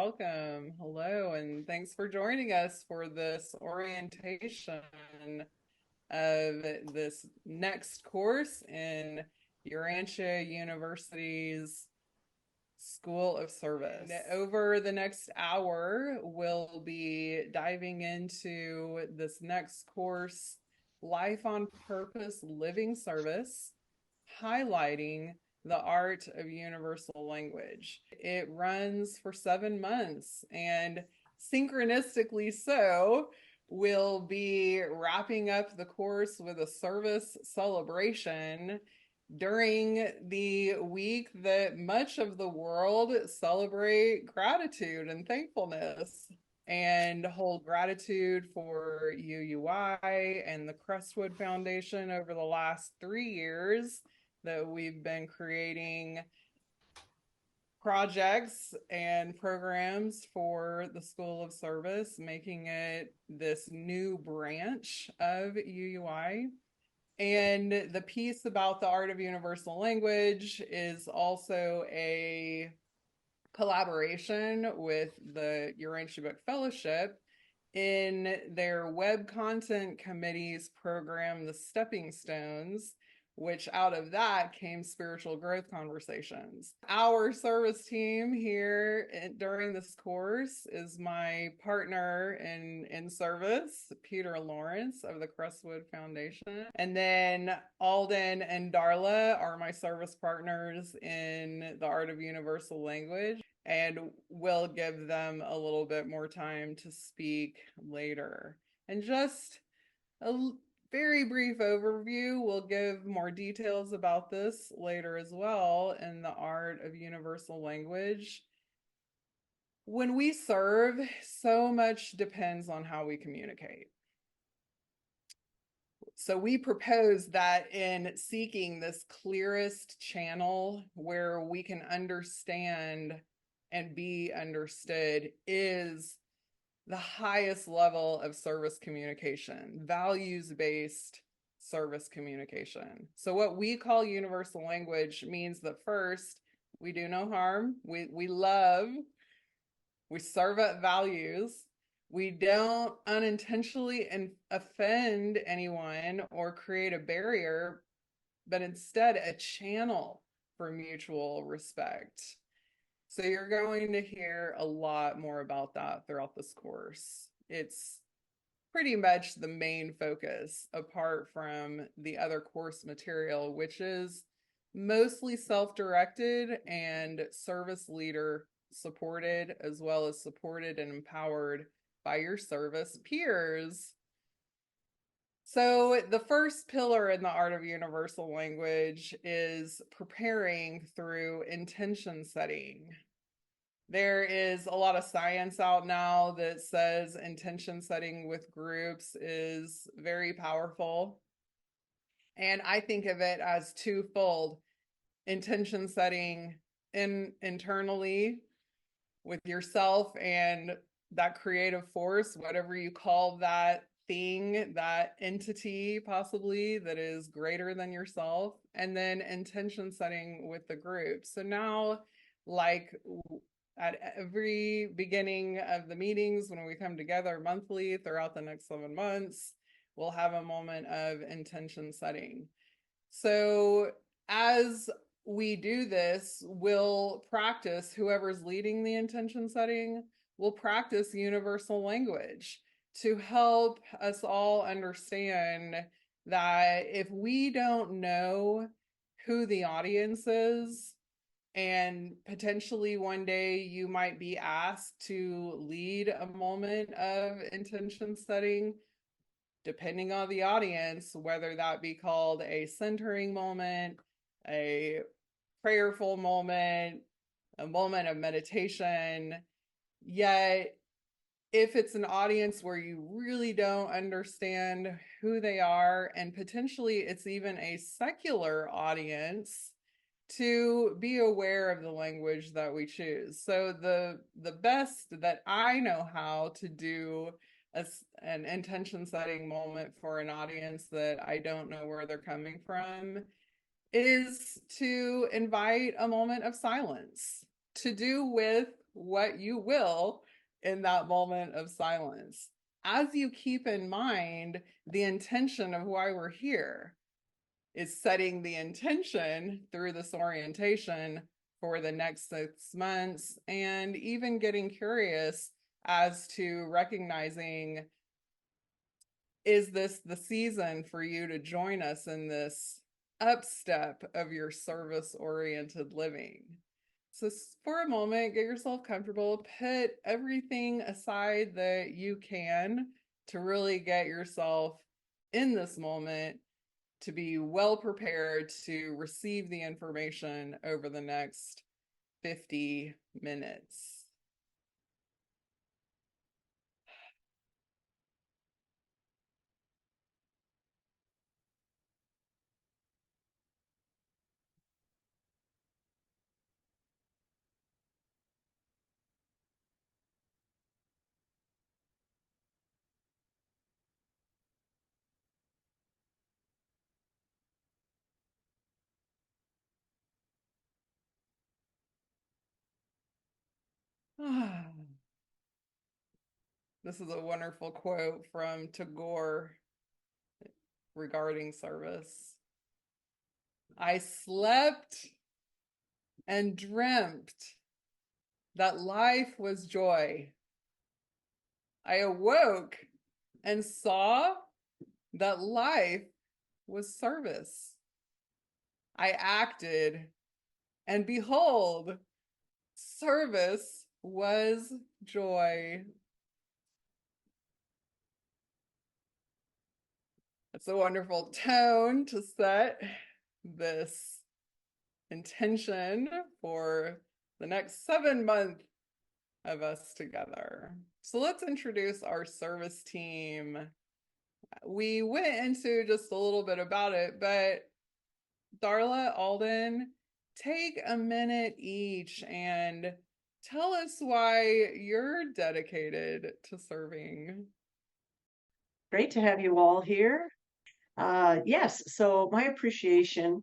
welcome. Hello, and thanks for joining us for this orientation of this next course in Urantia University's School of Service. And over the next hour, we'll be diving into this next course, Life on Purpose Living Service, highlighting the art of universal language. It runs for 7 months, and synchronistically so, we'll be wrapping up the course with a service celebration during the week that much of the world celebrate gratitude and thankfulness and hold gratitude for UUI and the Crestwood Foundation over the last 3 years that we've been creating projects and programs for the School of Service, making it this new branch of UUI. And the piece about the art of universal language is also a collaboration with the Urantia Book Fellowship in their web content committee's program, The Stepping Stones, which out of that came spiritual growth conversations. Our service team here during this course is my partner in service, Peter Lawrence of the Crestwood Foundation. And then Alden and Darla are my service partners in the Art of Universal Language. And we'll give them a little bit more time to speak later. And just a very brief overview. We'll give more details about this later as well in the art of universal language. When we serve, so much depends on how we communicate. So we propose that in seeking this clearest channel where we can understand and be understood is the highest level of service communication, values-based service communication. So what we call universal language means that first, we do no harm, we love, we serve up values, we don't unintentionally offend anyone or create a barrier, but instead a channel for mutual respect. So you're going to hear a lot more about that throughout this course. It's pretty much the main focus apart from the other course material, which is mostly self-directed and service leader supported, as well as supported and empowered by your service peers. So the first pillar in the art of universal language is preparing through intention setting. There is a lot of science out now that says intention setting with groups is very powerful. And I think of it as twofold: intention setting internally with yourself and that creative force, whatever you call that thing, that entity possibly that is greater than yourself, and then intention setting with the group. So now, like at every beginning of the meetings when we come together monthly throughout the next 7 months, we'll have a moment of intention setting. So as we do this, we'll practice, whoever's leading the intention setting will practice universal language to help us all understand that if we don't know who the audience is, and potentially one day you might be asked to lead a moment of intention setting, depending on the audience, whether that be called a centering moment, a prayerful moment, a moment of meditation. Yet, if it's an audience where you really don't understand who they are, and potentially it's even a secular audience, to be aware of the language that we choose. So the best that I know how to do an intention setting moment for an audience that I don't know where they're coming from is to invite a moment of silence to do with what you will in that moment of silence, as you keep in mind the intention of why we're here. Is setting the intention through this orientation for the next 6 months, and even getting curious as to recognizing, is this the season for you to join us in this upstep of your service oriented living? So, for a moment, get yourself comfortable, put everything aside that you can to really get yourself in this moment to be well prepared to receive the information over the next 50 minutes. This is a wonderful quote from Tagore regarding service. I slept and dreamt that life was joy. I awoke and saw that life was service. I acted, and behold, service was joy. It's a wonderful tone to set this intention for the next 7 months of us together. So let's introduce our service team. We went into just a little bit about it, but Darla, Alden, take a minute each and tell us why you're dedicated to serving. Great to have you all here. Yes, so my appreciation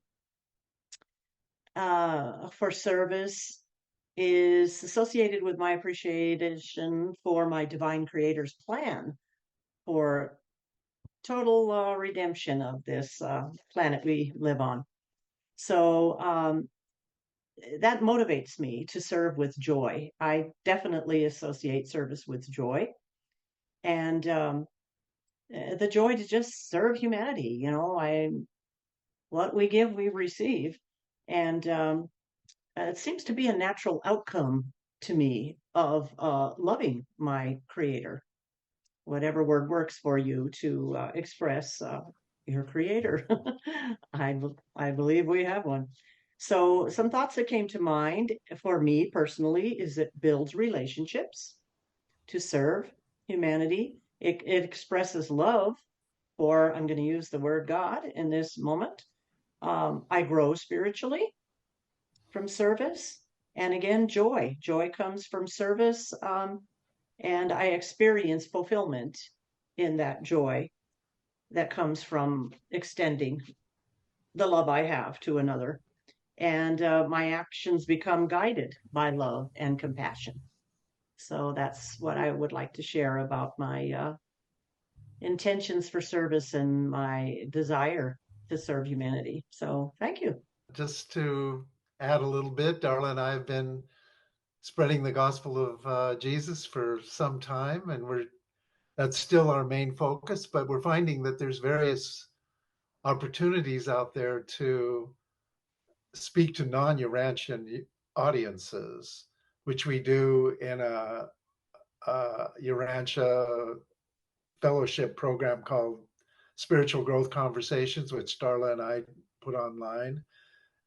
for service is associated with my appreciation for my divine creator's plan for total redemption of this planet we live on. So that motivates me to serve with joy. I definitely associate service with joy. And the joy to just serve humanity. What we give, we receive. And it seems to be a natural outcome to me of loving my creator, whatever word works for you to express your creator. I believe we have one. So, some thoughts that came to mind for me personally is it builds relationships to serve humanity. It expresses love, or I'm going to use the word God in this moment. I grow spiritually from service. And again, joy. Joy comes from service. And I experience fulfillment in that joy that comes from extending the love I have to another. And my actions become guided by love and compassion. So that's what I would like to share about my intentions for service and my desire to serve humanity. So thank you. Just to add a little bit, Darla and I have been spreading the gospel of Jesus for some time, and that's still our main focus. But we're finding that there's various opportunities out there to speak to non-Urantian audiences, which we do in a Urantia fellowship program called Spiritual Growth Conversations, which Darla and I put online.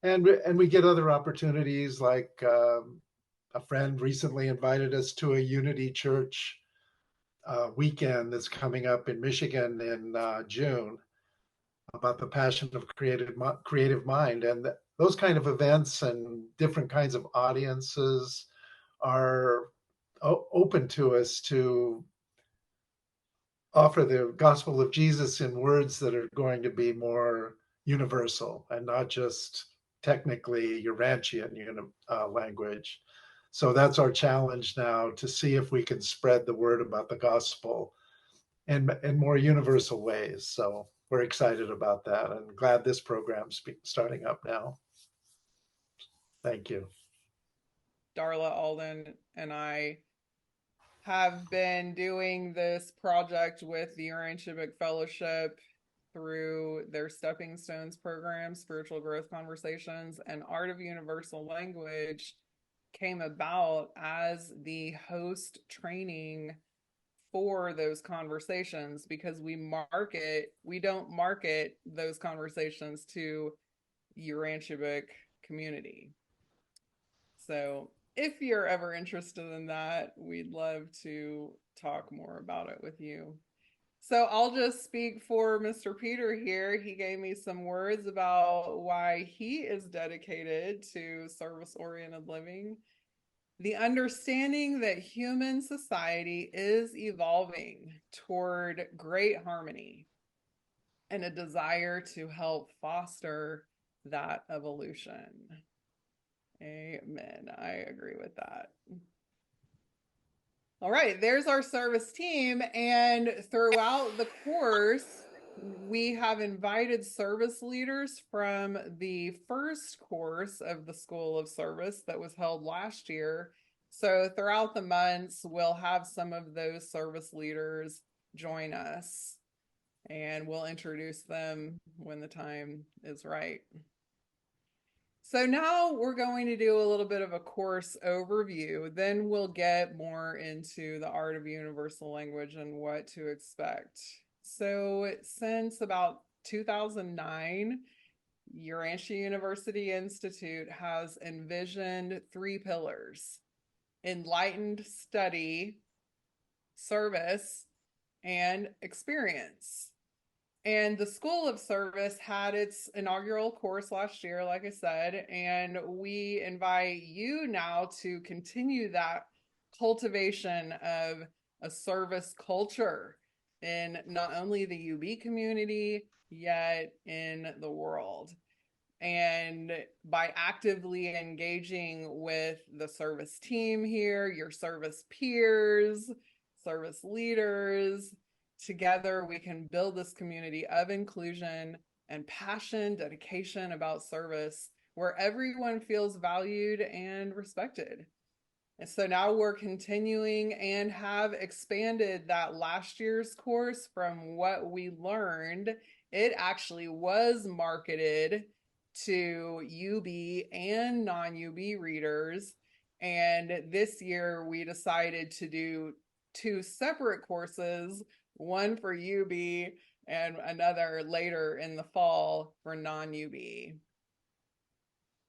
And we get other opportunities, like a friend recently invited us to a Unity Church weekend that's coming up in Michigan in June about the passion of creative mind. And those kind of events and different kinds of audiences are open to us to offer the gospel of Jesus in words that are going to be more universal and not just technically Urantian language. So that's our challenge now, to see if we can spread the word about the gospel in more universal ways. So we're excited about that and glad this program's starting up now. Thank you. Darla Alden and I have been doing this project with the Urantia Fellowship through their Stepping Stones program, Spiritual Growth Conversations, and Art of Universal Language came about as the host training for those conversations, because we don't market those conversations to Urantia community. So if you're ever interested in that, we'd love to talk more about it with you. So I'll just speak for Mr. Peter here. He gave me some words about why he is dedicated to service-oriented living. The understanding that human society is evolving toward great harmony and a desire to help foster that evolution. Amen. I agree with that. All right, there's our service team. And throughout the course, we have invited service leaders from the first course of the School of Service that was held last year. So throughout the months, we'll have some of those service leaders join us, and we'll introduce them when the time is right. So now we're going to do a little bit of a course overview. Then we'll get more into the Art of Universal Language and what to expect. So since about 2009, Urantia University Institute has envisioned 3 pillars: enlightened study, service, and experience. And the School of Service had its inaugural course last year, like I said, and we invite you now to continue that cultivation of a service culture in not only the UB community, yet in the world. And by actively engaging with the service team here, your service peers, service leaders, together we can build this community of inclusion and passion, dedication about service, where everyone feels valued and respected. And so now we're continuing and have expanded that last year's course. From what we learned, it actually was marketed to UB and non-UB readers. And this year we decided to do 2 separate courses, one for UB and another later in the fall for non-UB,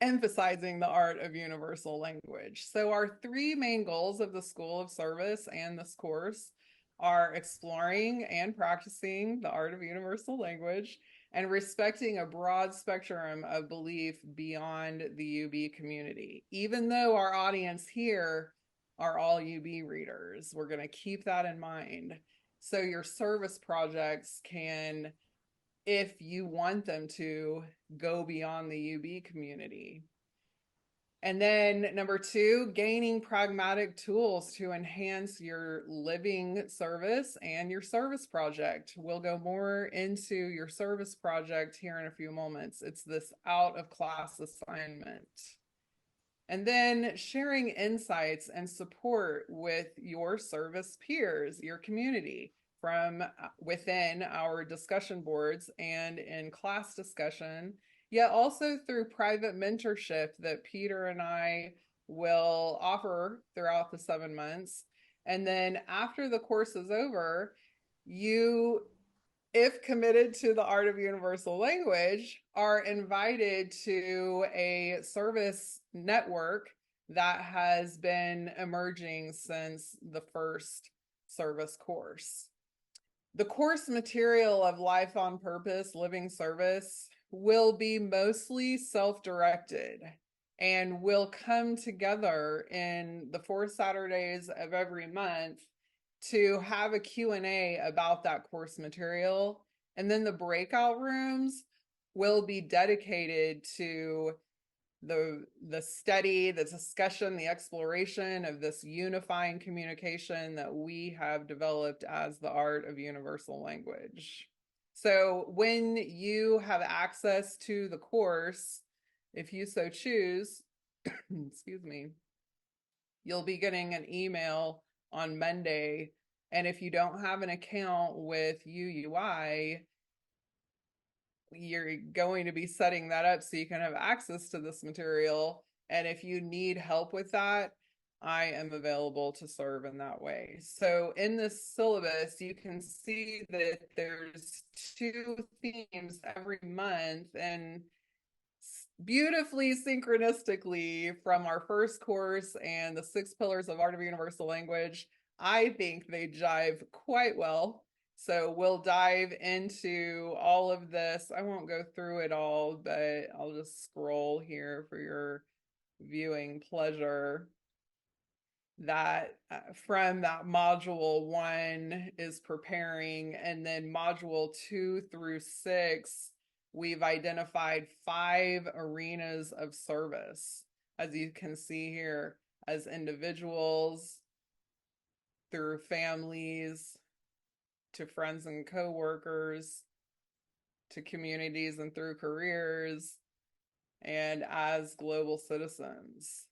emphasizing the art of universal language. So our 3 main goals of the School of Service and this course are exploring and practicing the art of universal language and respecting a broad spectrum of belief beyond the UB community. Even though our audience here are all UB readers, we're going to keep that in mind. So your service projects can, if you want them to, go beyond the UB community. And then number 2, gaining pragmatic tools to enhance your living service and your service project. We'll go more into your service project here in a few moments. It's this out of class assignment. And then sharing insights and support with your service peers, your community, from within our discussion boards and in class discussion, yet also through private mentorship that Peter and I will offer throughout the 7 months. And then after the course is over, you, if committed to the art of universal language, are invited to a service network that has been emerging since the first service course. The course material of Life on Purpose, Living Service will be mostly self-directed and will come together in the 4 Saturdays of every month to have a Q&A about that course material. And then the breakout rooms will be dedicated to the study, the discussion, the exploration of this unifying communication that we have developed as the art of universal language. So when you have access to the course, if you so choose, excuse me, you'll be getting an email on Monday. And if you don't have an account with UUI, you're going to be setting that up so you can have access to this material. And if you need help with that, I am available to serve in that way. So in this syllabus, you can see that there's 2 themes every month, and beautifully synchronistically from our first course and the 6 pillars of art of universal language, I think they jive quite well. So we'll dive into all of this. I won't go through it all, but I'll just scroll here for your viewing pleasure. That from that module 1 is preparing, and then module 2 through 6, we've identified 5 arenas of service, as you can see here, as individuals, through families, to friends and coworkers, to communities and through careers, and as global citizens.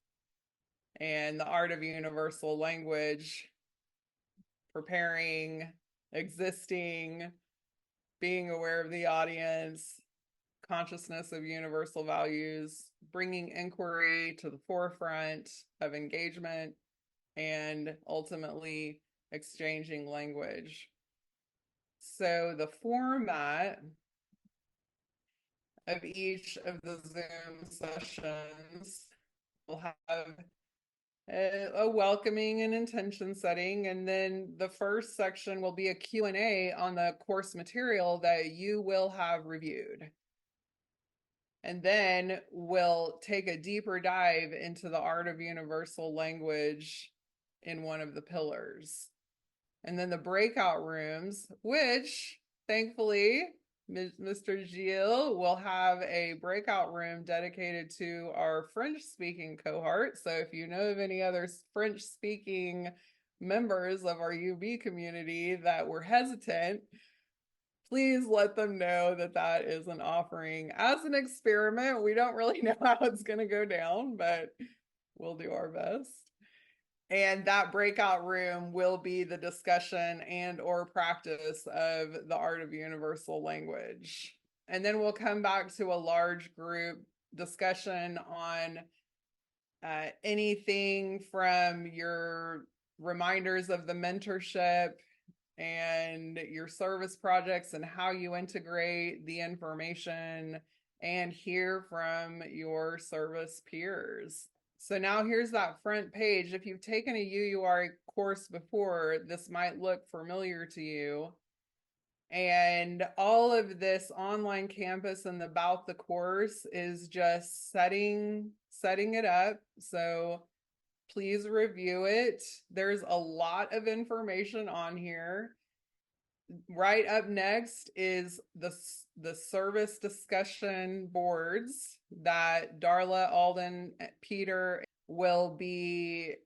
And the art of universal language, preparing, existing, being aware of the audience, consciousness of universal values, bringing inquiry to the forefront of engagement, and ultimately exchanging language. So the format of each of the Zoom sessions will have a welcoming and intention setting, and then the first section will be a Q&A on the course material that you will have reviewed. And then we'll take a deeper dive into the art of universal language in one of the pillars. And then the breakout rooms, which thankfully Mr. Gilles will have a breakout room dedicated to our French-speaking cohort. So if you know of any other French-speaking members of our UB community that were hesitant, please let them know that that is an offering as an experiment. We don't really know how it's going to go down, but we'll do our best. And that breakout room will be the discussion and or practice of the art of universal language. And then we'll come back to a large group discussion on anything from your reminders of the mentorship and your service projects and how you integrate the information, and hear from your service peers. So now here's that front page. If you've taken a UUI course before, this might look familiar to you. And all of this online campus and about the course is just setting it up. So please review it. There's a lot of information on here. Right up next is the service discussion boards that Darla, Alden, Peter will be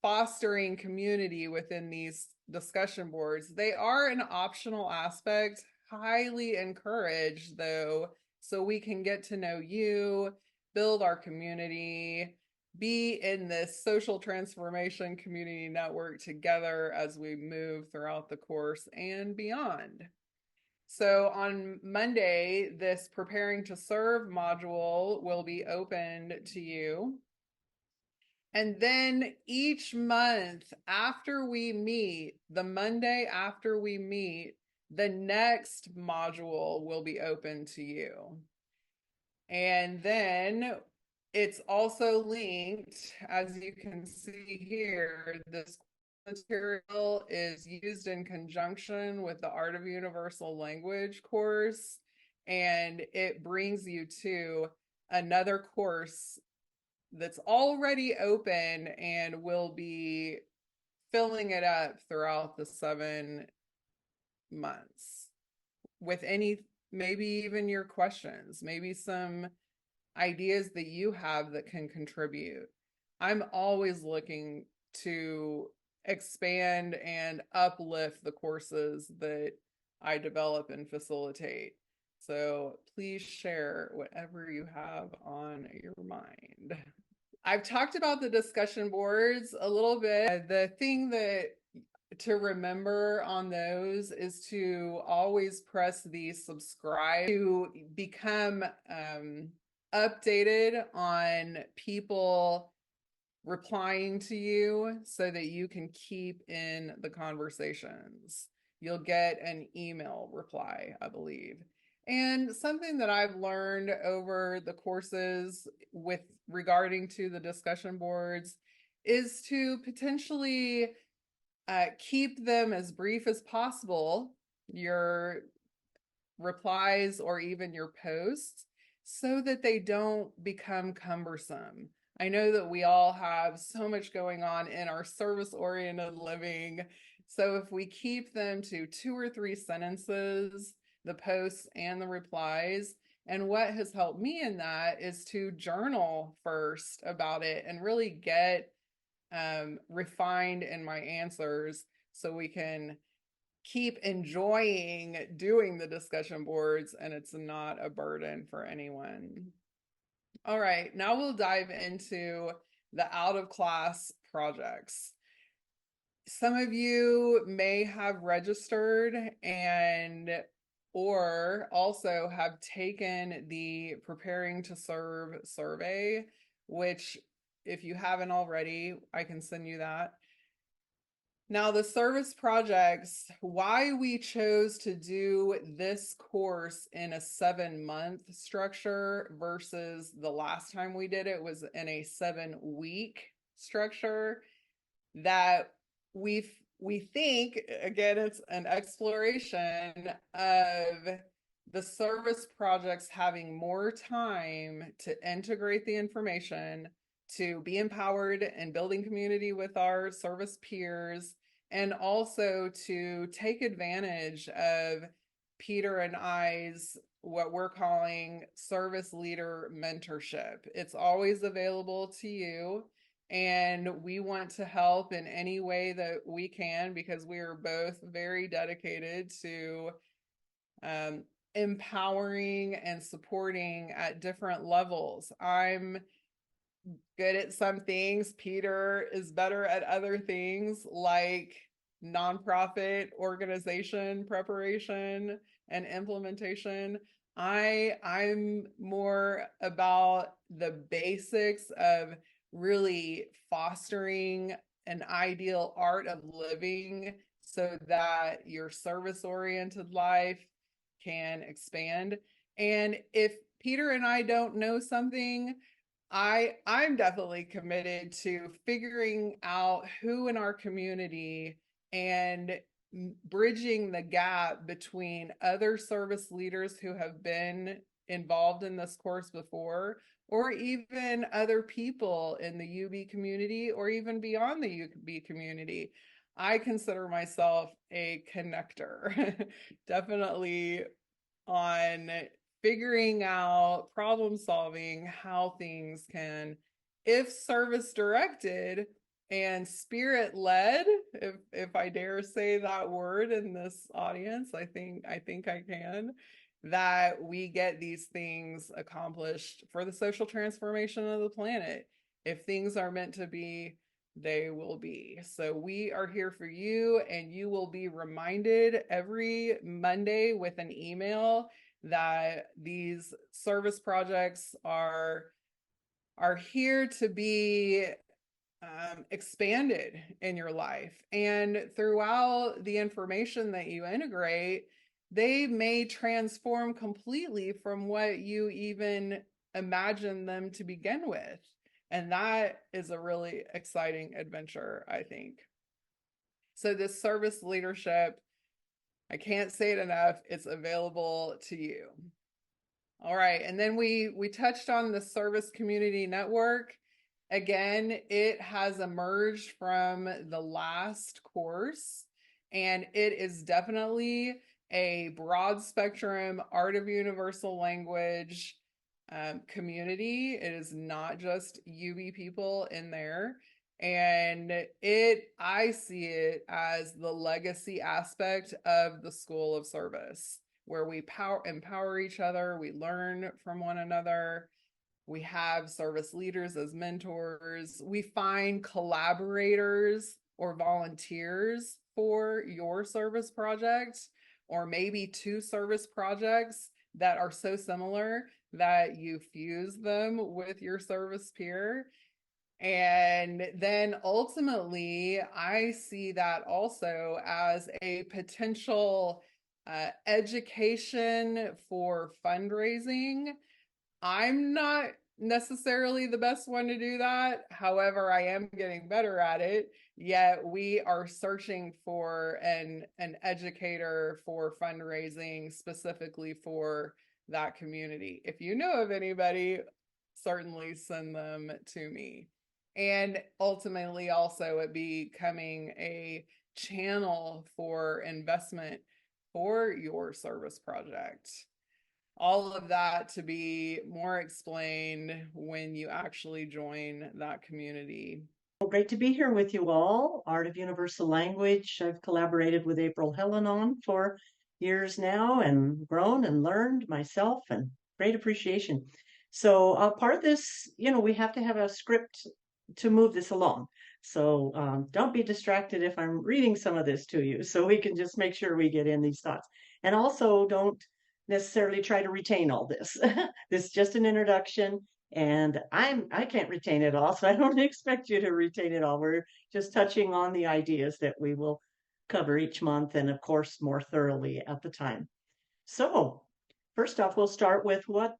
fostering community within these discussion boards. They are an optional aspect, highly encouraged though, so we can get to know you, build our community, be in this social transformation community network together as we move throughout the course and beyond. So on Monday, this preparing to serve module will be opened to you. And then each month after we meet, the Monday after we meet, the next module will be open to you. And then it's also linked, as you can see here, this material is used in conjunction with the Art of Universal Language course, and it brings you to another course that's already open and will be filling it up throughout the 7 months with any, maybe even your questions, maybe some ideas that you have that can contribute. I'm always looking to expand and uplift the courses that I develop and facilitate. So please share whatever you have on your mind. I've talked about the discussion boards a little bit. The thing that to remember on those is to always press the subscribe to become updated on people replying to you so that you can keep in the conversations. You'll get an email reply, I believe. And something that I've learned over the courses with regarding to the discussion boards is to potentially keep them as brief as possible, your replies or even your posts, so that they don't become cumbersome. I know that we all have so much going on in our service-oriented living. So if we keep them to 2 or 3 sentences, the posts and the replies, and what has helped me in that is to journal first about it and really get refined in my answers so we can keep enjoying doing the discussion boards and it's not a burden for anyone. All right, now we'll dive into the out of class projects. Some of you may have registered and or also have taken the Preparing to Serve survey, which if you haven't already, I can send you that. Now, the service projects, why we chose to do this course in a 7-month structure versus the last time we did it was in a 7-week structure, that we think, again, it's an exploration of the service projects having more time to integrate the information, to be empowered and building community with our service peers, and also to take advantage of Peter and I's what we're calling service leader mentorship. It's always available to you, and we want to help in any way that we can because we are both very dedicated to empowering and supporting at different levels. I'm good at some things. Peter is better at other things like nonprofit organization preparation and implementation. I'm more about the basics of really fostering an ideal art of living so that your service-oriented life can expand. And if Peter and I don't know something, I'm definitely committed to figuring out who in our community and bridging the gap between other service leaders who have been involved in this course before, or even other people in the UB community, or even beyond the UB community. I consider myself a connector, definitely on figuring out problem solving, how things can, if service directed and spirit led, if I dare say that word in this audience, I think I can, that we get these things accomplished for the social transformation of the planet. If things are meant to be, they will be. So we are here for you, and you will be reminded every Monday with an email that these service projects are here to be expanded in your life. And throughout the information that you integrate, they may transform completely from what you even imagined them to begin with. And that is a really exciting adventure, I think. So this service leadership, I can't say it enough, it's available to you. All right, and then we touched on the service community network. Again, it has emerged from the last course, and it is definitely a broad spectrum art of universal language community. It is not just UB people in there. And I see it as the legacy aspect of the School of Service, where we empower each other, we learn from one another, we have service leaders as mentors, we find collaborators or volunteers for your service project, or maybe two service projects that are so similar that you fuse them with your service peer. And then ultimately, I see that also as a potential education for fundraising. I'm not necessarily the best one to do that. However, I am getting better at it. Yet we are searching for an educator for fundraising specifically for that community. If you know of anybody, certainly send them to me. And ultimately also it becoming a channel for investment for your service project. All of that to be more explained when you actually join that community. Well, great to be here with you all. Art of Universal Language, I've collaborated with April Helen on for years now and grown and learned myself, and great appreciation. So part of this, we have to have a script to move this along. So don't be distracted if I'm reading some of this to you, so we can just make sure we get in these thoughts. And also don't necessarily try to retain all this. This is just an introduction, and I can't retain it all, so I don't expect you to retain it all. We're just touching on the ideas that we will cover each month, and of course more thoroughly at the time. So first off, we'll start with what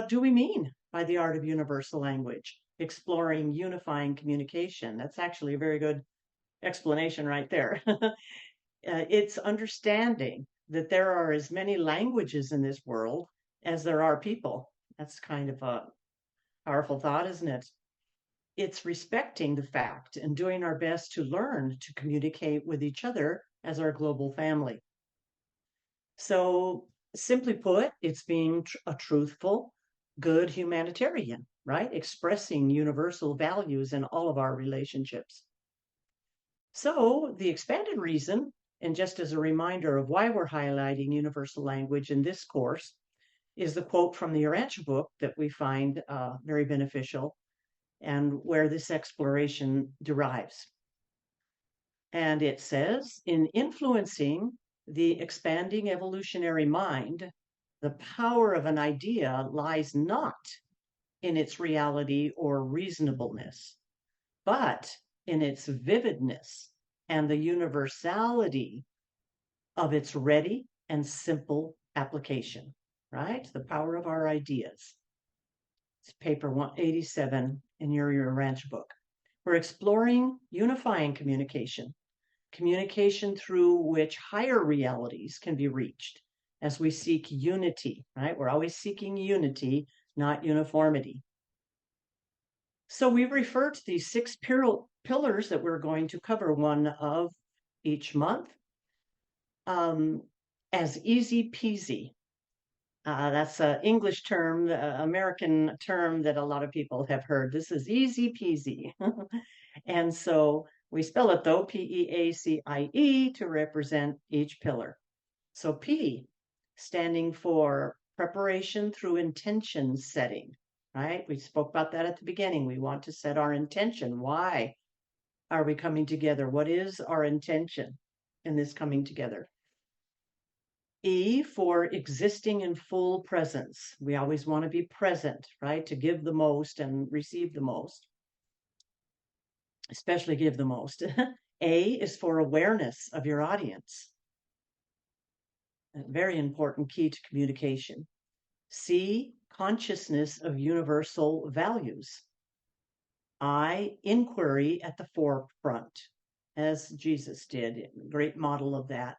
do we mean by the art of universal language? Exploring unifying communication. That's actually a very good explanation right there. It's understanding that there are as many languages in this world as there are people. That's kind of a powerful thought, isn't it? It's respecting the fact and doing our best to learn to communicate with each other as our global family. So simply put, it's being a truthful, good humanitarian, right? Expressing universal values in all of our relationships. So the expanded reason, and just as a reminder of why we're highlighting universal language in this course, is the quote from the Urantia book that we find very beneficial and where this exploration derives. And it says, in influencing the expanding evolutionary mind, the power of an idea lies not in its reality or reasonableness, but in its vividness and the universality of its ready and simple application, right? The power of our ideas. It's paper 187 in your Urantia book. We're exploring unifying communication, communication through which higher realities can be reached as we seek unity, right? We're always seeking unity, not uniformity. So we refer to these 6 pillars that we're going to cover one of each month as easy peasy. That's an English term, American term that a lot of people have heard. This is easy peasy. And so we spell it though, P-E-A-C-I-E, to represent each pillar. So P, standing for preparation through intention setting, right? We spoke about that at the beginning. We want to set our intention. Why are we coming together? What is our intention in this coming together? E, for existing in full presence. We always want to be present, right? To give the most and receive the most, especially give the most. A is for awareness of your audience. A very important key to communication. C, consciousness of universal values. I, inquiry at the forefront, as Jesus did. Great model of that.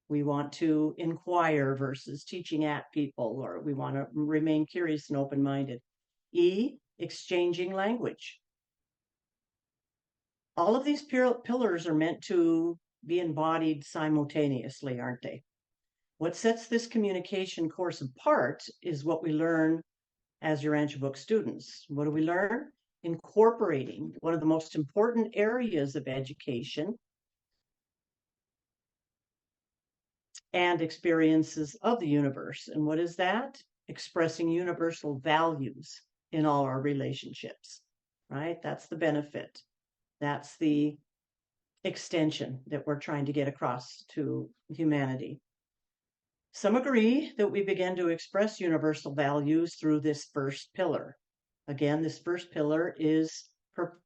We want to inquire versus teaching at people, or we want to remain curious and open-minded. E, exchanging language. All of these pillars are meant to be embodied simultaneously, aren't they? What sets this communication course apart is what we learn as your Rancher Book students. What do we learn? Incorporating one of the most important areas of education and experiences of the universe. And what is that? Expressing universal values in all our relationships, right? That's the benefit. That's the extension that we're trying to get across to humanity. Some agree that we begin to express universal values through this first pillar. Again, this first pillar is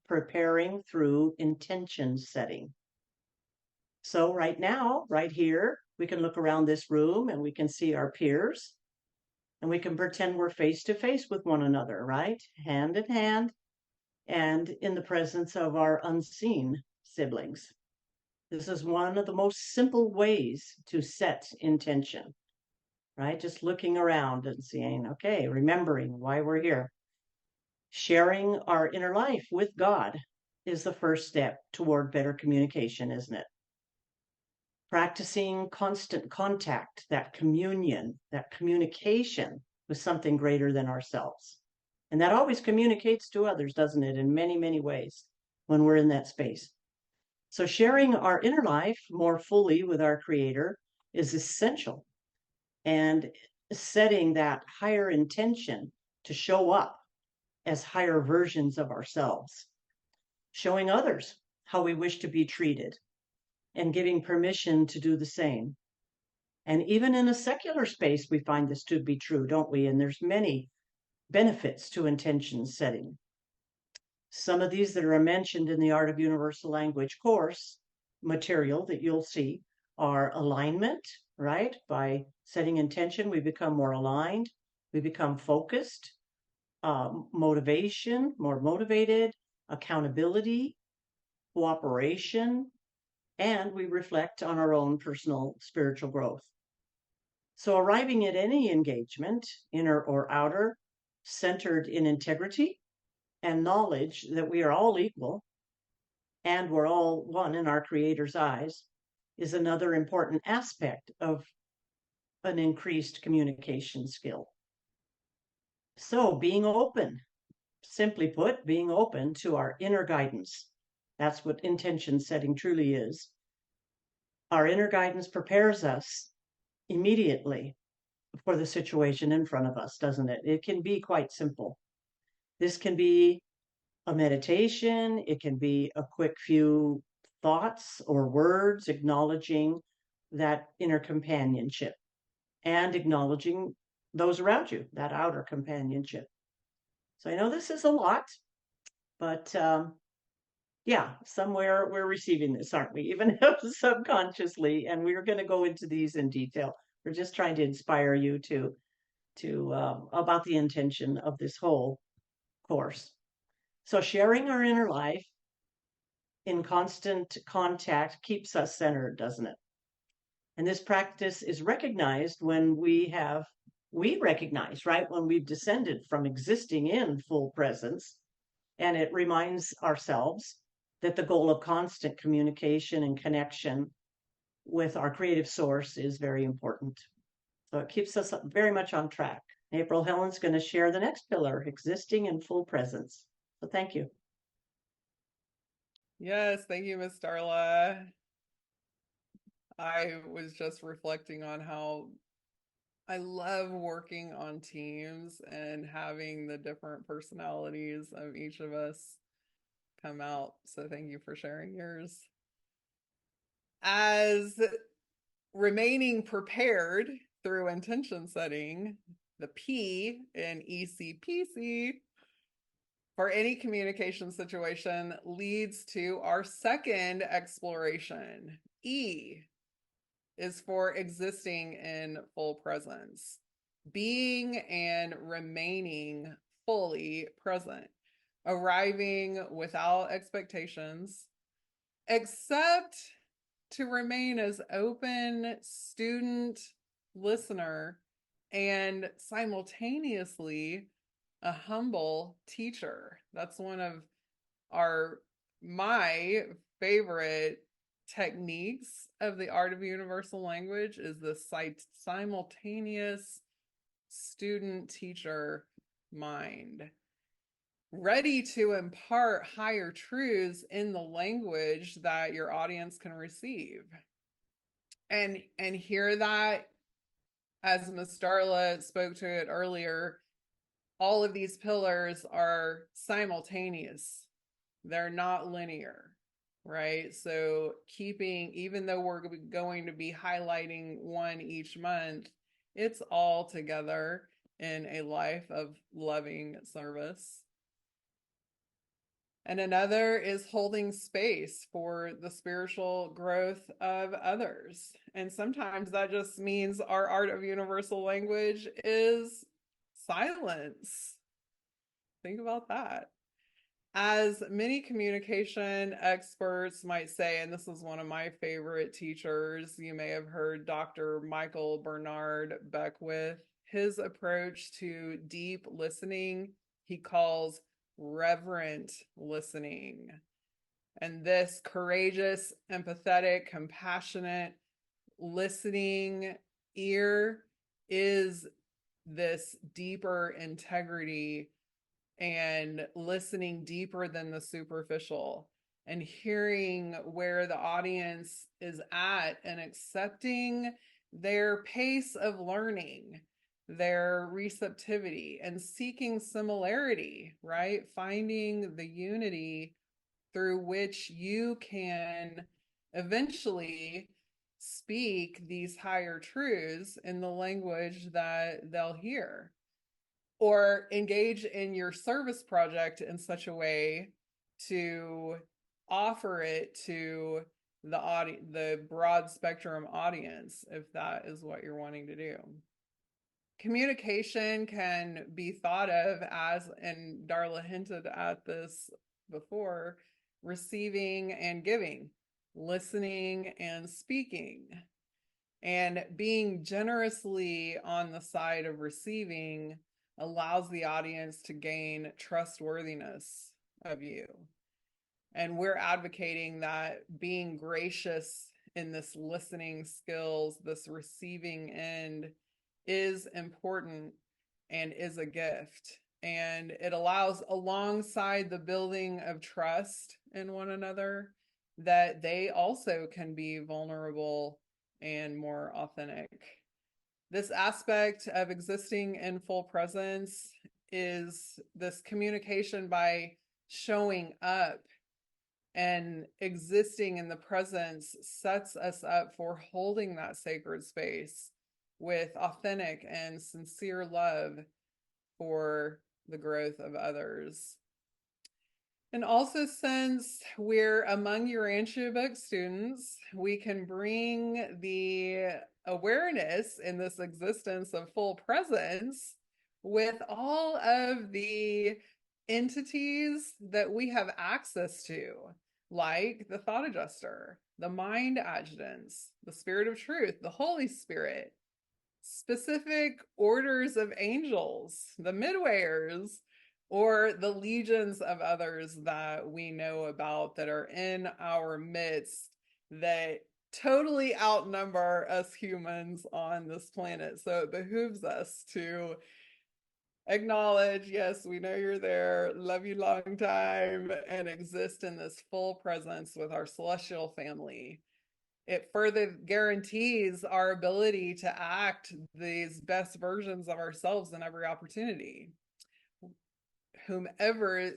preparing through intention setting. So right now, right here, we can look around this room and we can see our peers, and we can pretend we're face to face with one another, right? Hand in hand, and in the presence of our unseen siblings. This is one of the most simple ways to set intention, right? Just looking around and seeing, okay, remembering why we're here. Sharing our inner life with God is the first step toward better communication, isn't it? Practicing constant contact, that communion, that communication with something greater than ourselves. And that always communicates to others, doesn't it, in many, many ways when we're in that space. So sharing our inner life more fully with our Creator is essential. And setting that higher intention to show up as higher versions of ourselves, showing others how we wish to be treated, and giving permission to do the same. And even in a secular space, we find this to be true, don't we? And there's many benefits to intention setting. Some of these that are mentioned in the Art of Universal Language course material that you'll see are alignment, right? By setting intention, we become more aligned, we become focused, motivation, more motivated, accountability, cooperation, and we reflect on our own personal spiritual growth. So arriving at any engagement, inner or outer, centered in integrity and knowledge that we are all equal and we're all one in our Creator's eyes, is another important aspect of an increased communication skill. So being open, simply put, being open to our inner guidance. That's what intention setting truly is. Our inner guidance prepares us immediately for the situation in front of us, doesn't it? It can be quite simple. This can be a meditation, it can be a quick few thoughts or words acknowledging that inner companionship and acknowledging those around you, that outer companionship. So I know this is a lot, but yeah, somewhere we're receiving this, aren't we? Even subconsciously, and we're going to go into these in detail. We're just trying to inspire you to about the intention of this whole course. So sharing our inner life in constant contact keeps us centered, doesn't it? And this practice is recognized when we recognize, right, when we've descended from existing in full presence, and it reminds ourselves that the goal of constant communication and connection with our creative source is very important. So it keeps us very much on track. April Helen's going to share the next pillar, existing in full presence. So thank you. Yes, thank you, Miss Darla. I was just reflecting on how I love working on teams and having the different personalities of each of us come out. So thank you for sharing yours. As remaining prepared through intention setting, the P in ECPC for any communication situation leads to our second exploration. E is for existing in full presence, being and remaining fully present, arriving without expectations, except to remain as open student, listener, and simultaneously a humble teacher. That's one of my favorite techniques of the Art of Universal Language is the simultaneous student teacher mind, ready to impart higher truths in the language that your audience can receive. And hear that, as Ms. Darla spoke to it earlier, all of these pillars are simultaneous. They're not linear, right? So even though we're going to be highlighting one each month, it's all together in a life of loving service. And another is holding space for the spiritual growth of others. And sometimes that just means our art of universal language is silence. Think about that. As many communication experts might say, and this is one of my favorite teachers, you may have heard Dr. Michael Bernard Beckwith, his approach to deep listening, he calls reverent listening. And this courageous, empathetic, compassionate listening ear is this deeper integrity and listening deeper than the superficial and hearing where the audience is at and accepting their pace of learning, their receptivity, and seeking similarity, right? Finding the unity through which you can eventually speak these higher truths in the language that they'll hear, or engage in your service project in such a way to offer it to the broad spectrum audience, if that is what you're wanting to do. Communication can be thought of as, and Darla hinted at this before, receiving and giving, listening and speaking. And being generously on the side of receiving allows the audience to gain trustworthiness of you. And we're advocating that being gracious in this listening skills, this receiving end, is important and is a gift. And it allows, alongside the building of trust in one another, that they also can be vulnerable and more authentic. This aspect of existing in full presence is this communication by showing up and existing in the presence sets us up for holding that sacred space with authentic and sincere love for the growth of others. And also, since we're among Urantia book students, we can bring the awareness in this existence of full presence with all of the entities that we have access to, like the thought adjuster, the mind adjutants, the spirit of truth, the Holy Spirit, specific orders of angels, the midwayers, or the legions of others that we know about that are in our midst that totally outnumber us humans on this planet. So it behooves us to acknowledge, yes, we know you're there, love you long time, and exist in this full presence with our celestial family. It further guarantees our ability to act these best versions of ourselves in every opportunity, whomever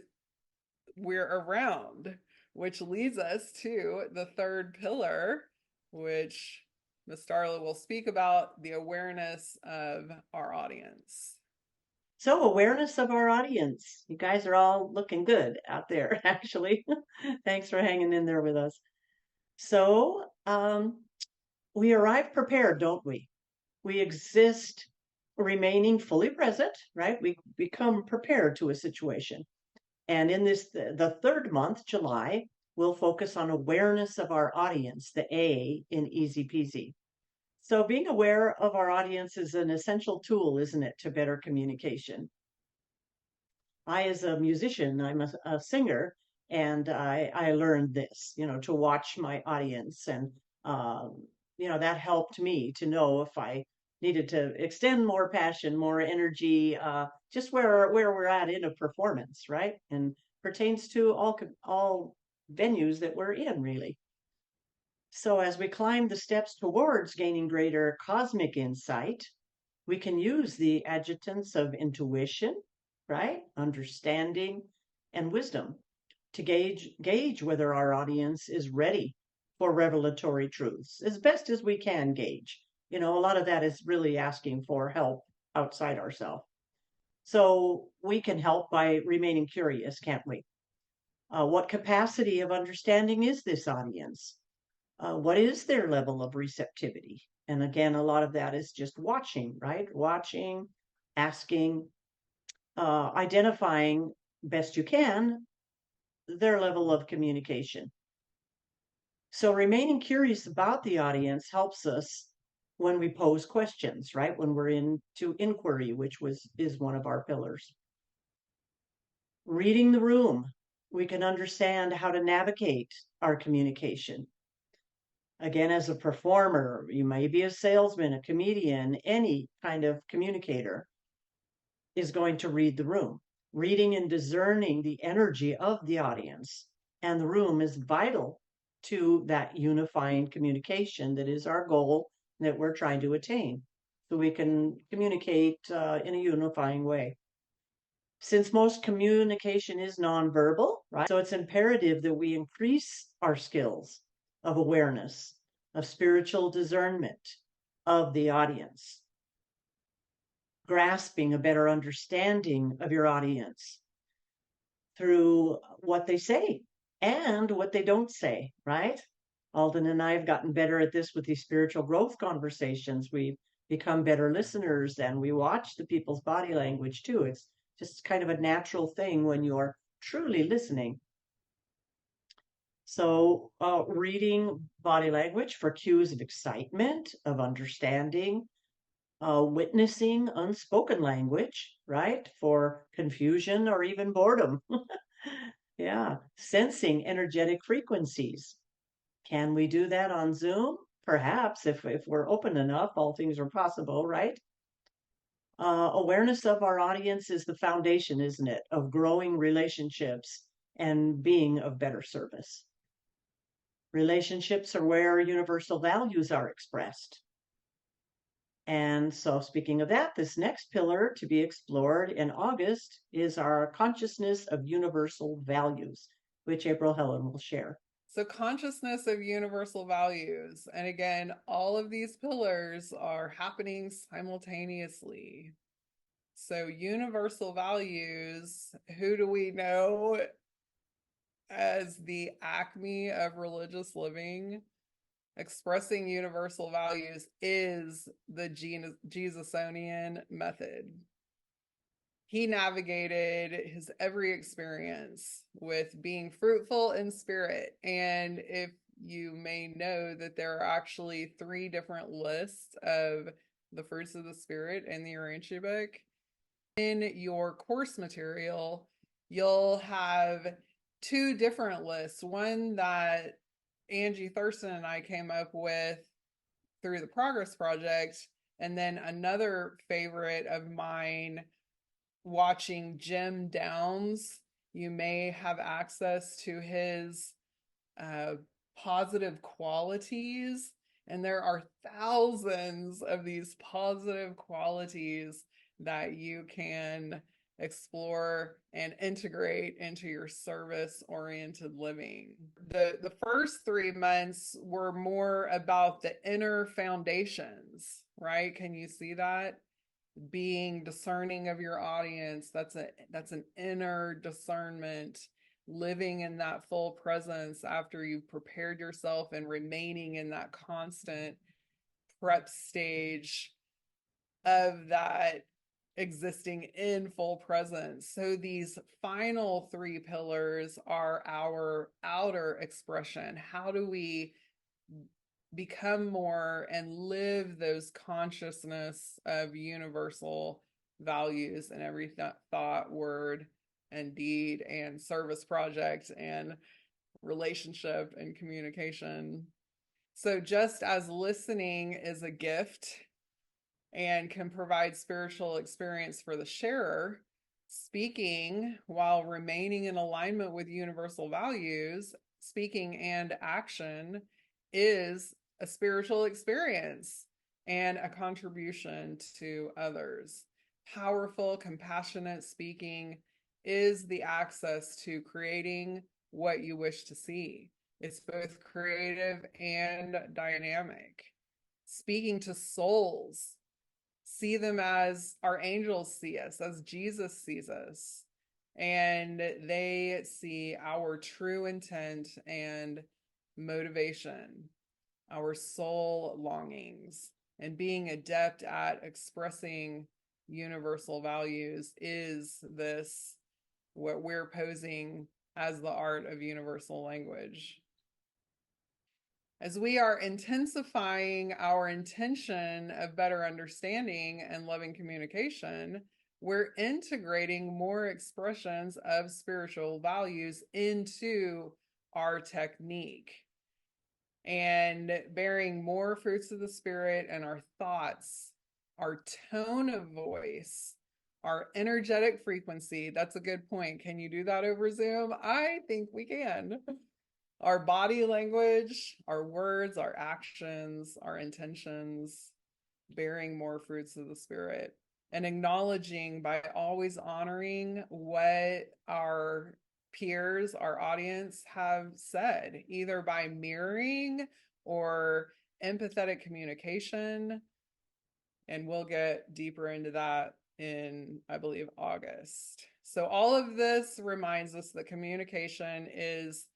we're around, which leads us to the third pillar, which Ms. Darla will speak about, the awareness of our audience. So, awareness of our audience. You guys are all looking good out there, actually. Thanks for hanging in there with us. So, we arrive prepared, don't we? We exist remaining fully present, right? We become prepared to a situation. And in this, the third month, July, we'll focus on awareness of our audience, the A in Easy Peasy. So being aware of our audience is an essential tool, isn't it, to better communication? I, as a musician, I'm a singer, and I learned this, to watch my audience. And, that helped me to know if I needed to extend more passion, more energy, just where we're at in a performance, right? And pertains to all venues that we're in, really. So as we climb the steps towards gaining greater cosmic insight, we can use the adjutants of intuition, right? Understanding and wisdom to gauge whether our audience is ready for revelatory truths as best as we can gauge. You know, a lot of that is really asking for help outside ourselves. So we can help by remaining curious, can't we? What capacity of understanding is this audience? What is their level of receptivity? And again, a lot of that is just watching, right? Watching, asking, identifying best you can their level of communication. So remaining curious about the audience helps us when we pose questions, right? When we're into inquiry, which is one of our pillars. Reading the room, we can understand how to navigate our communication. Again, as a performer, you may be a salesman, a comedian, any kind of communicator is going to read the room. Reading and discerning the energy of the audience and the room is vital to that unifying communication that is our goal that we're trying to attain. So we can communicate in a unifying way. Since most communication is nonverbal, right? So it's imperative that we increase our skills of awareness, of spiritual discernment of the audience, grasping a better understanding of your audience through what they say and what they don't say, right? Alden and I have gotten better at this with these spiritual growth conversations. We've become better listeners and we watch the people's body language too. It's just kind of a natural thing when you're truly listening. So, reading body language for cues of excitement, of understanding, witnessing unspoken language, right? For confusion or even boredom. Yeah, sensing energetic frequencies. Can we do that on Zoom? Perhaps, if we're open enough, all things are possible, right? Awareness of our audience is the foundation, isn't it, of growing relationships and being of better service. Relationships are where universal values are expressed. And so, speaking of that, this next pillar to be explored in August is our consciousness of universal values, which April Helen will share. So, consciousness of universal values. And again, all of these pillars are happening simultaneously. So, universal values, who do we know as the acme of religious living? Expressing universal values is the Jesusonian method. He navigated his every experience with being fruitful in spirit. And if you may know that there are actually 3 different lists of the fruits of the spirit in the Urantia book. In your course material, you'll have 2 different lists. One that Angie Thurston and I came up with through the Progress Project, and then another favorite of mine, watching Jim Downs. You may have access to his positive qualities, and there are thousands of these positive qualities that you can explore and integrate into your service-oriented living. The first 3 months were more about the inner foundations, right? Can you see that? Being discerning of your audience, that's an inner discernment, living in that full presence after you've prepared yourself and remaining in that constant prep stage of that existing in full presence. So these final 3 pillars are our outer expression. How do we become more and live those consciousness of universal values in every thought, word, and deed, and service project, and relationship and communication? So just as listening is a gift, and can provide spiritual experience for the sharer. Speaking while remaining in alignment with universal values, speaking and action is a spiritual experience and a contribution to others. Powerful, compassionate speaking is the access to creating what you wish to see. It's both creative and dynamic. Speaking to souls, see them as our angels see us, as Jesus sees us. And they see our true intent and motivation, our soul longings. And being adept at expressing universal values is this, what we're posing as the art of universal language. As we are intensifying our intention of better understanding and loving communication, we're integrating more expressions of spiritual values into our technique and bearing more fruits of the Spirit and our thoughts, our tone of voice, our energetic frequency. That's a good point. Can you do that over Zoom? I think we can. Our body language, our words, our actions, our intentions, bearing more fruits of the Spirit, and acknowledging by always honoring what our peers, our audience have said, either by mirroring or empathetic communication. And we'll get deeper into that in, I believe, August. So all of this reminds us that communication is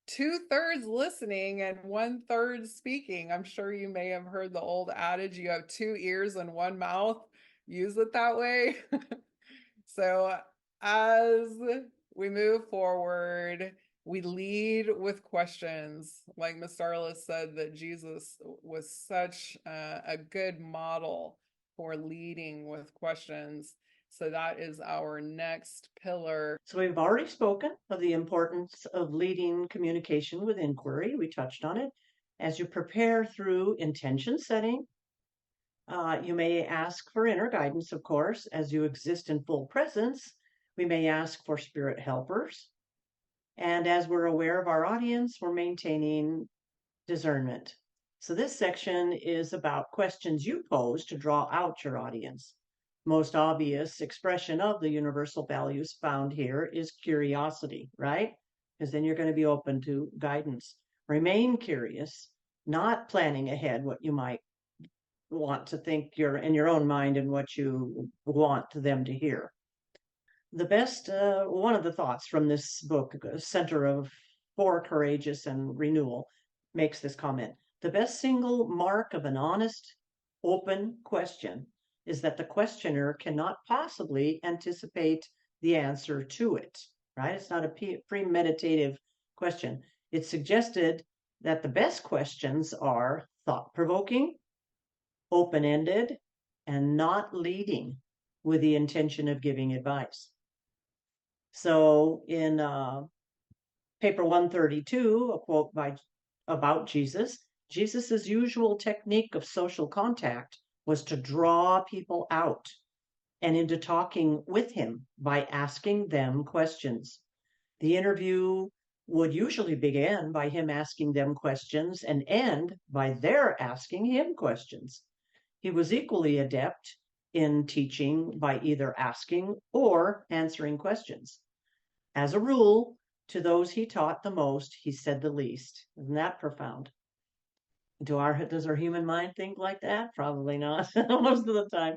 2/3 listening and 1/3 speaking. I'm sure you may have heard the old adage, you have 2 ears and 1 mouth. Use it that way. So as we move forward, we lead with questions. Like Ms. Darla said, that Jesus was such a good model for leading with questions. So that is our next pillar. So we've already spoken of the importance of leading communication with inquiry. We touched on it. As you prepare through intention setting, you may ask for inner guidance, of course. As you exist in full presence, we may ask for spirit helpers. And as we're aware of our audience, we're maintaining discernment. So this section is about questions you pose to draw out your audience. Most obvious expression of the universal values found here is curiosity, right? Because then you're going to be open to guidance. Remain curious, not planning ahead what you might want to think you're in your own mind and what you want them to hear. The best, one of the thoughts from this book, Center for Courageous and Renewal, makes this comment. The best single mark of an honest, open question is that the questioner cannot possibly anticipate the answer to it, right? It's not a premeditative question. It's suggested that the best questions are thought-provoking, open-ended, and not leading with the intention of giving advice. So in paper 132, a quote about Jesus, Jesus's usual technique of social contact was to draw people out and into talking with him by asking them questions. The interview would usually begin by him asking them questions and end by their asking him questions. He was equally adept in teaching by either asking or answering questions. As a rule, to those he taught the most, he said the least. Isn't that profound? Does our human mind think like that? Probably not most of the time.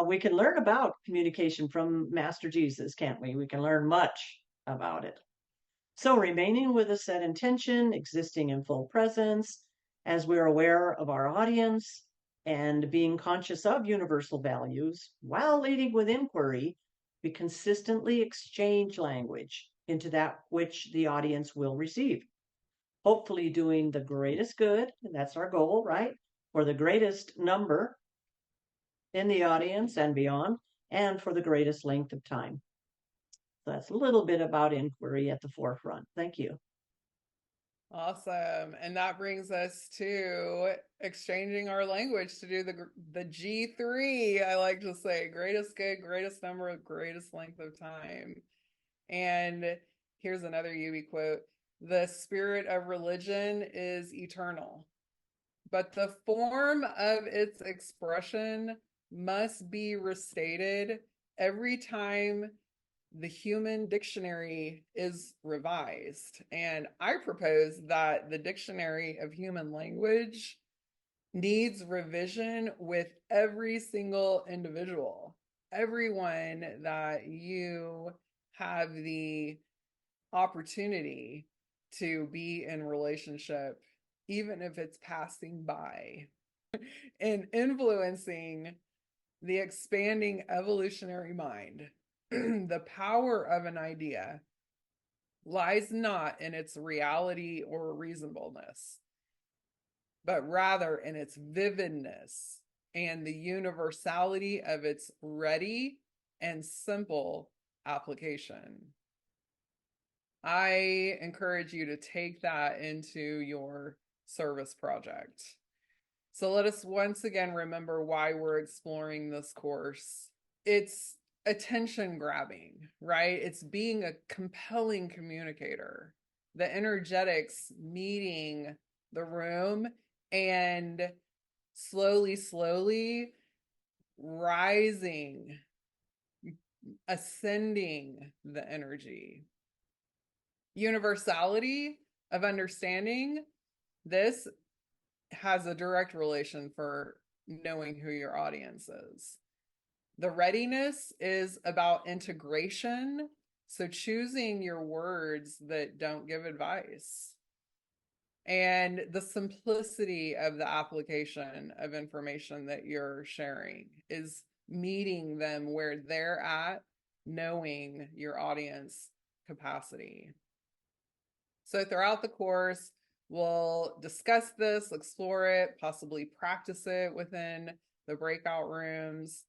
We can learn about communication from Master Jesus, can't we? We can learn much about it. So remaining with a set intention, existing in full presence, as we're aware of our audience, and being conscious of universal values, while leading with inquiry, we consistently exchange language into that which the audience will receive. Hopefully doing the greatest good, and that's our goal, right? For the greatest number in the audience and beyond, and for the greatest length of time. So that's a little bit about inquiry at the forefront. Thank you. Awesome. And that brings us to exchanging our language to do the G3. I like to say greatest good, greatest number, greatest length of time. And here's another Yubi quote. The spirit of religion is eternal, but the form of its expression must be restated every time the human dictionary is revised. And I propose that the dictionary of human language needs revision with every single individual, everyone that you have the opportunity to be in relationship, even if it's passing by, and influencing the expanding evolutionary mind. The power of an idea lies not in its reality or reasonableness, but rather in its vividness and the universality of its ready and simple application. I encourage you to take that into your service project. So let us once again remember why we're exploring this course. It's attention grabbing, right? It's being a compelling communicator, the energetics meeting the room and slowly rising, ascending the energy. Universality of understanding this has a direct relation for knowing who your audience is. The readiness is about integration. So choosing your words that don't give advice. And the simplicity of the application of information that you're sharing is meeting them where they're at, knowing your audience capacity. So throughout the course, we'll discuss this, explore it, possibly practice it within the breakout rooms,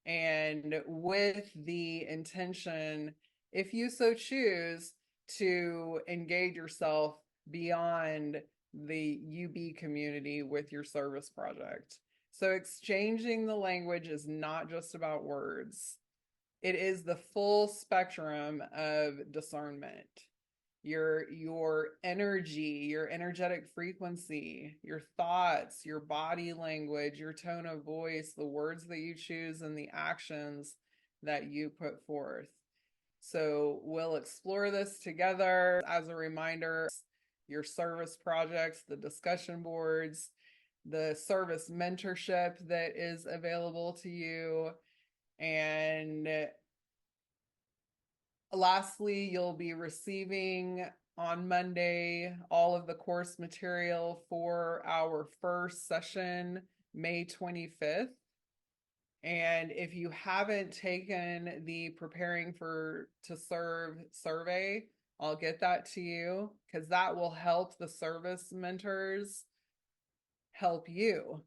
and with the intention, if you so choose, to engage yourself beyond the UB community with your service project. So exchanging the language is not just about words. It is the full spectrum of discernment. Your energy, your energetic frequency, your thoughts, your body language, your tone of voice, the words that you choose, and the actions that you put forth. So we'll explore this together. As a reminder, your service projects, the discussion boards, the service mentorship that is available to you, and lastly, you'll be receiving on Monday all of the course material for our first session, May 25th. And if you haven't taken the Preparing to Serve survey, I'll get that to you because that will help the service mentors help you.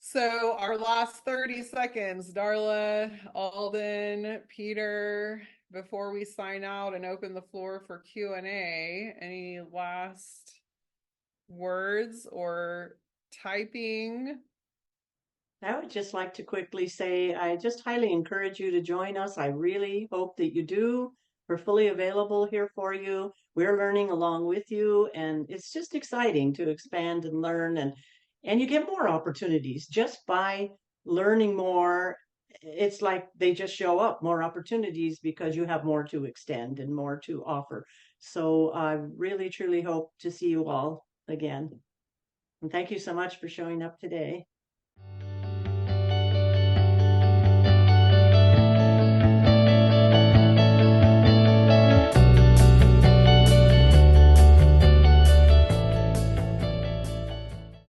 So our last 30 seconds, Darla, Alden, Peter, before we sign out and open the floor for Q&A, any last words or typing? I would just like to quickly say, I just highly encourage you to join us. I really hope that you do. We're fully available here for you. We're learning along with you, and it's just exciting to expand and learn, and you get more opportunities just by learning more. It's like they just show up, more opportunities, because you have more to extend and more to offer. So I really, truly hope to see you all again. And thank you so much for showing up today.